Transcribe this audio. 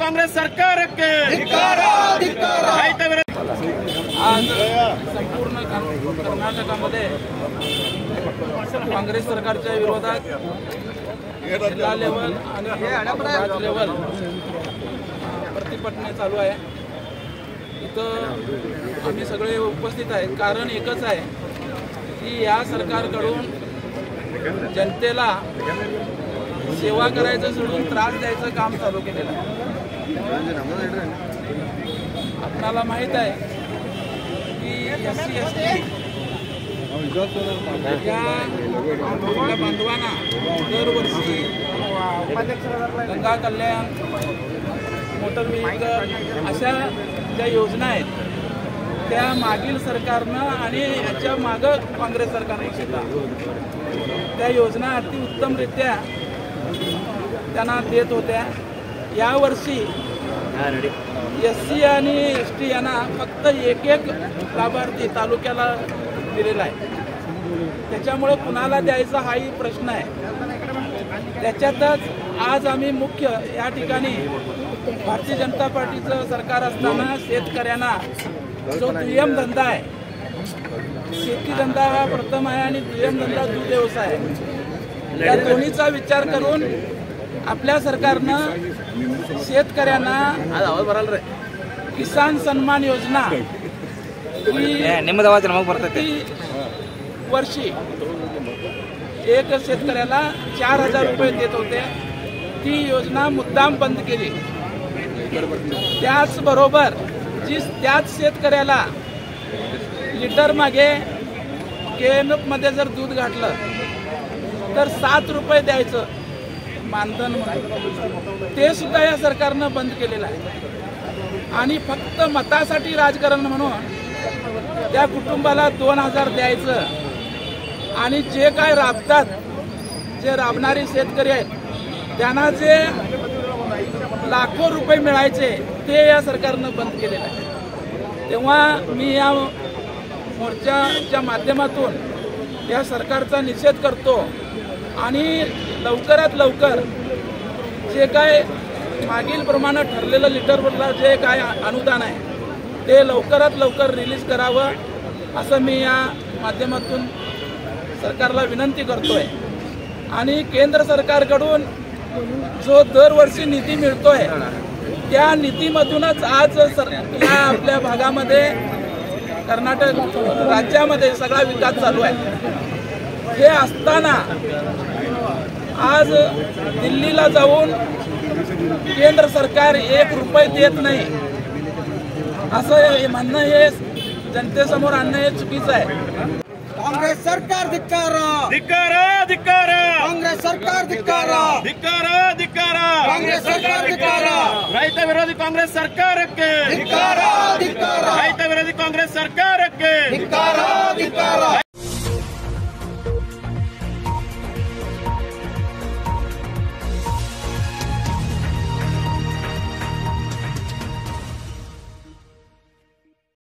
ಕಾಂಗ್ರೆಸ್ ಸರ್ಕಾರಕ್ಕೆ ರೈತ ವಿರೋಧಿ आज संपूर्ण कर्नाटकामध्ये काँग्रेस सरकारच्या विरोधात जिल्हा लेवल आणि राज्य लेवल प्रतिभटना चालू आहे। इथं आम्ही सगळे उपस्थित आहेत। कारण एकच आहे की या सरकारकडून जनतेला सेवा करायचं सोडून त्रास द्यायचं काम चालू केलेलं आहे। आपल्याला माहित आहे की SC ST या बांधवांना दरवर्षी गंगा कल्याण, मोटर व्हेकल अशा ज्या योजना आहेत त्या मागील सरकारनं आणि याच्या मागं काँग्रेस सरकारने सुद्धा त्या योजना अति उत्तमरित्या त्यांना देत होत्या। यावर्षी SC आणि ST यांना फक्त एक लाभार्थी तालुक्याला दिलेला आहे। त्याच्यामुळे कुणाला द्यायचा हाही प्रश्न आहे। त्याच्यातच आज आम्ही मुख्य या ठिकाणी भारतीय जनता पार्टीचं सरकार असताना शेतकऱ्यांना जो दुय्यम धंदा आहे, शेती धंदा हा प्रथम आहे आणि दुय्यम धंदा दूध व्यवसाय आहे, या दोन्हीचा विचार करून आपल्या सरकारनं शेतकऱ्यांना किसान सन्मान योजना वर्षी एक शेतकऱ्याला 4,000 रुपये देत होते। ती योजना मुद्दाम बंद केली। त्याचबरोबर त्याच शेतकऱ्याला लिटर मागे KMF मध्ये जर दूध घातलं तर 7 रुपये द्यायचं मानधन म्हणून, ते सुद्धा या सरकारनं बंद केलेलं आहे। आणि फक्त मतासाठी राजकारण म्हणून त्या कुटुंबाला 2,000 द्यायचं आणि जे काय राबतात, जे राबणारे शेतकरी आहेत त्यांना जे लाखो रुपये मिळायचे ते या सरकारनं बंद केलेलं आहे। तेव्हा मी या मोर्चाच्या माध्यमातून या सरकारचा निषेध करतो आणि लवकरात लवकर जे काय मागील प्रमाणे ठरलेलं लिटरवरला जे काय अनुदान आहे ते लवकरात लवकर रिलीज करावं असं मी या माध्यमातून सरकारला विनंती करतोय। आणि केंद्र सरकारकडून जो दरवर्षी निधी मिळतोय त्या निधीमधूनच आज या आपल्या भागामध्ये कर्नाटक राज्यामध्ये सगळा विकास चालू आहे। हे असताना आज दिल्लीला जाऊन केंद्र सरकार 1 रुपये देत नाही असं म्हणणं हे जनतेसमोर आणणं हे चुकीचं आहे। कांग्रेस सरकार धिक्कार, ಧಿಕ್ಕಾರ ಧಿಕ್ಕಾರ कांग्रेस सरकार धिक्कार, ಧಿಕ್ಕಾರ ಧಿಕ್ಕಾರ कांग्रेस सरकार धिक्कार, ರೈತ ವಿರೋಧಿ ಕಾಂಗ್ರೆಸ್ ಸರ್ಕಾರಕ್ಕೆ धिक्कार, धिक्कार, ರೈತ ವಿರೋಧಿ ಕಾಂಗ್ರೆಸ್ ಸರ್ಕಾರಕ್ಕೆ धिक्कार, धिक्कार।